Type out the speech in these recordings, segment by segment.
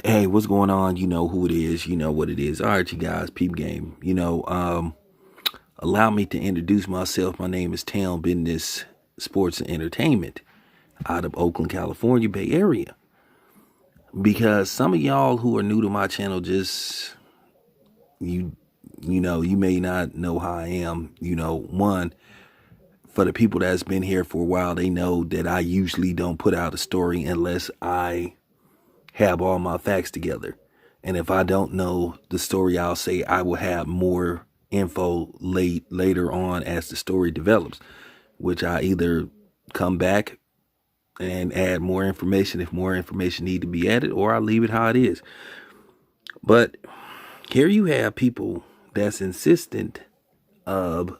Hey, what's going on? You know who it is. You know what it is. All right, you guys, peep game. Allow me to introduce myself. My name is Town Business Sports and Entertainment out of Oakland, California, Bay Area. Because some of y'all who are new to my channel just you you may not know how I am. One, for the people that's been here for a while, they know that I usually don't put out a story unless I have all my facts together. And if I don't know the story, I'll say I will have more info later on as the story develops, which I either come back and add more information if more information need to be added, or I leave it how it is. But here you have people that's insistent of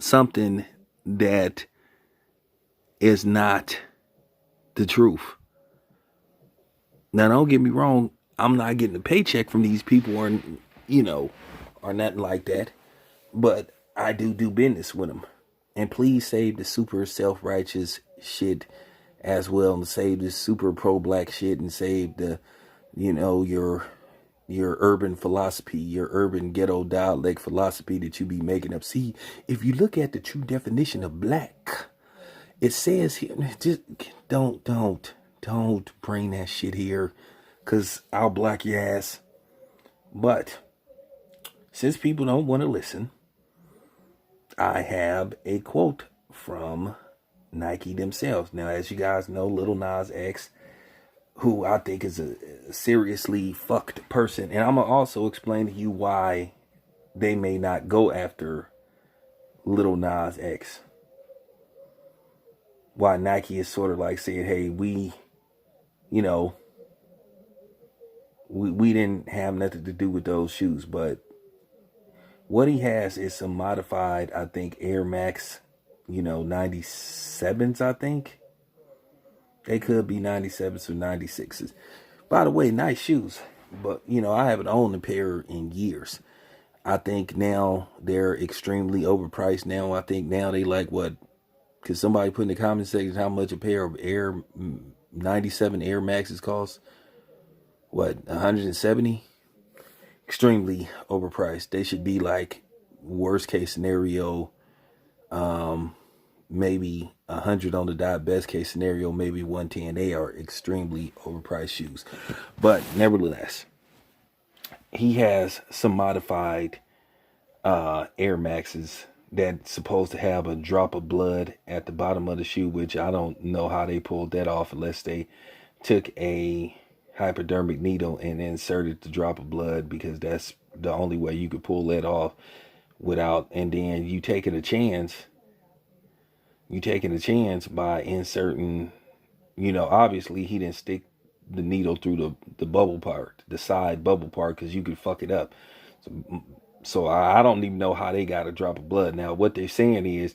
something that is not the truth. Now, don't get me wrong. I'm not getting a paycheck from these people or nothing like that. But I do business with them. And please save the super self-righteous shit as well. And save the super pro-black shit. And save the, your urban philosophy, your urban ghetto dialect philosophy that you be making up. See, if you look at the true definition of black, it says here, just don't bring that shit here, because I'll block your ass. But since people don't want to listen, I have a quote from Nike themselves. Now, as you guys know, Lil Nas X, who I think is a seriously fucked person, and I'm going to also explain to you why they may not go after Lil Nas X. Why Nike is sort of like saying, hey, we didn't have nothing to do with those shoes. But what he has is some modified, I think, Air Max, 97s, I think. They could be 97s or 96s. By the way, nice shoes. But, I haven't owned a pair in years. I think now they're extremely overpriced now. I think now they like what? Could somebody put in the comment section how much a pair of Air 97 Air Maxes cost? What, 170? Extremely overpriced. They should be like, worst case scenario, maybe 100 on the dot. Best case scenario, maybe 110. They are extremely overpriced shoes. But nevertheless, he has some modified Air Maxes that's supposed to have a drop of blood at the bottom of the shoe, which I don't know how they pulled that off unless they took a hypodermic needle and inserted the drop of blood, because that's the only way you could pull that off without. And then you taking a chance by inserting, obviously he didn't stick the needle through the bubble part, the side bubble part, because you could fuck it up. So I don't even know how they got a drop of blood. Now, what they're saying is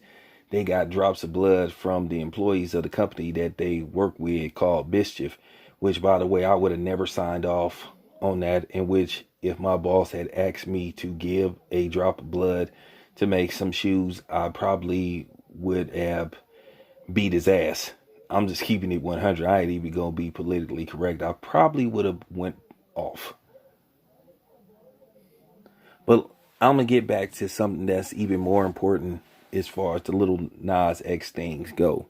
they got drops of blood from the employees of the company that they work with called Mischief, which, by the way, I would have never signed off on that, in which if my boss had asked me to give a drop of blood to make some shoes, I probably would have beat his ass. I'm just keeping it 100. I ain't even going to be politically correct. I probably would have went off. But I'm going to get back to something that's even more important as far as the Lil Nas X things go.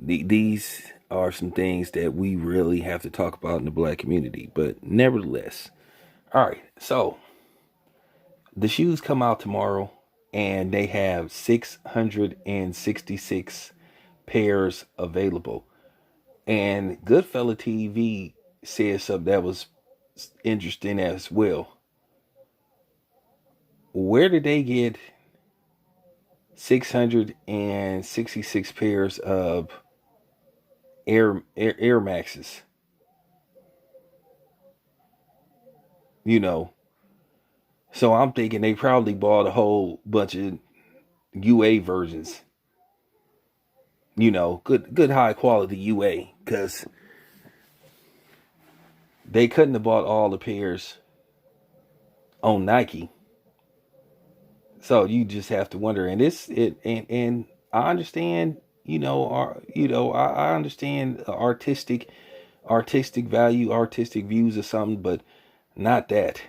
These are some things that we really have to talk about in the black community. But nevertheless, all right, so the shoes come out tomorrow, and they have 666 pairs available. And Goodfella TV said something that was interesting as well. Where did they get 666 pairs of Air Maxes? So I'm thinking they probably bought a whole bunch of UA versions. Good high quality UA, because they couldn't have bought all the pairs on Nike. So you just have to wonder, and and I understand, I understand artistic value, artistic views or something, but not that.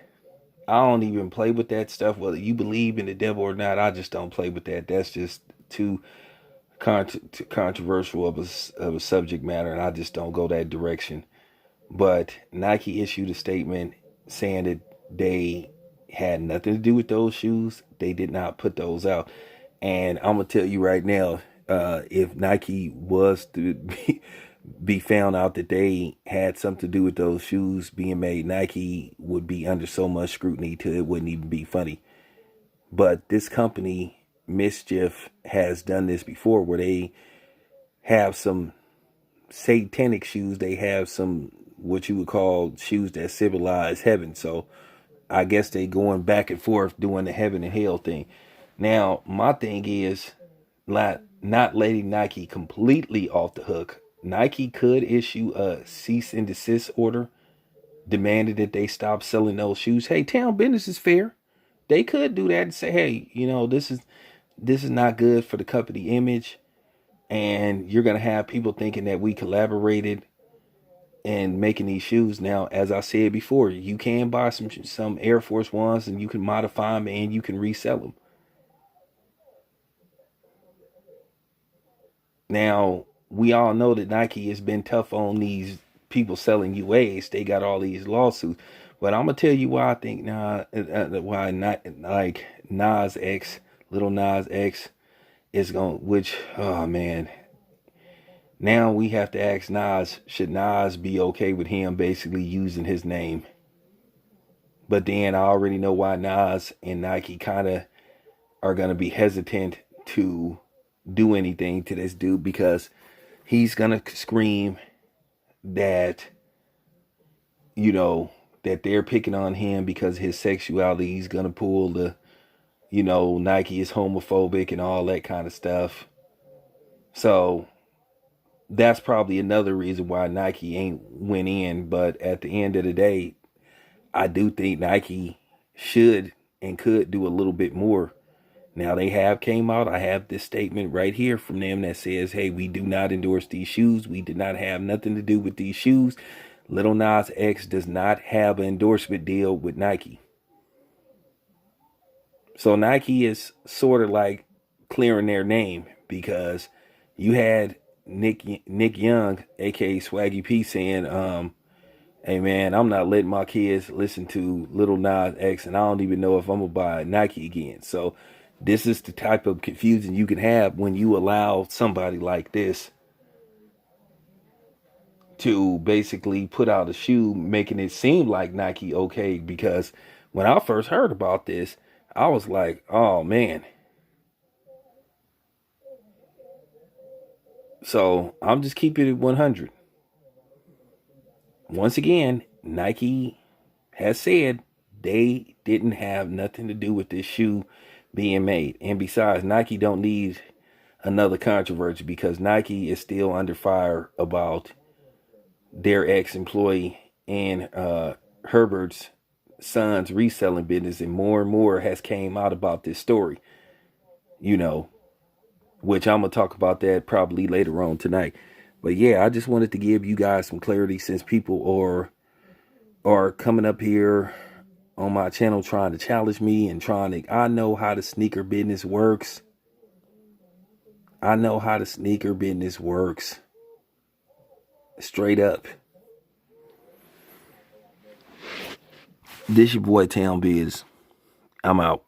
I don't even play with that stuff. Whether you believe in the devil or not, I just don't play with that. That's just too controversial of a subject matter, and I just don't go that direction. But Nike issued a statement saying that they had nothing to do with those shoes. They did not put those out. And I'm gonna tell you right now, if Nike was to be found out that they had something to do with those shoes being made, Nike would be under so much scrutiny till it wouldn't even be funny. But this company, Mischief, has done this before, where they have some satanic shoes. They have some what you would call shoes that symbolize heaven. So I guess they going back and forth doing the heaven and hell thing. Now, my thing is not letting Nike completely off the hook. Nike could issue a cease and desist order demanding that they stop selling those shoes. Hey, town business is fair. They could do that and say, hey, this is not good for the company image, and you're gonna have people thinking that we collaborated in making these shoes. Now, as I said before, you can buy some Air Force Ones and you can modify them and you can resell them. Now, we all know that Nike has been tough on these people selling UAs. They got all these lawsuits. But I'm gonna tell you why I think why not like Nas X, Lil Nas X is going. Which, oh man, now we have to ask Nas, should Nas be okay with him basically using his name? But then I already know why Nas and Nike kind of are gonna be hesitant to do anything to this dude, because he's gonna scream that that they're picking on him because of his sexuality. He's gonna pull the Nike is homophobic and all that kind of stuff. So that's probably another reason why Nike ain't went in. But at the end of the day, I do think Nike should and could do a little bit more. Now, they have came out. I have this statement right here from them that says, hey, we do not endorse these shoes. We did not have nothing to do with these shoes. Lil Nas X does not have an endorsement deal with Nike. So Nike is sort of like clearing their name, because you had Nick Young, aka Swaggy P, saying, hey man, I'm not letting my kids listen to Lil Nas X, and I don't even know if I'm gonna buy Nike again. So this is the type of confusion you can have when you allow somebody like this to basically put out a shoe, making it seem like Nike okay. Because when I first heard about this, I was like, oh man. So I'm just keeping it 100. Once again, Nike has said they didn't have nothing to do with this shoe being made. And besides, Nike don't need another controversy, because Nike is still under fire about their ex-employee and Herbert's son's reselling business, and more has came out about this story, which I'm gonna talk about that probably later on tonight. But yeah, I just wanted to give you guys some clarity, since people are coming up here on my channel trying to challenge me and I know how the sneaker business works. I know how the sneaker business works. Straight up. This your boy Town Biz. I'm out.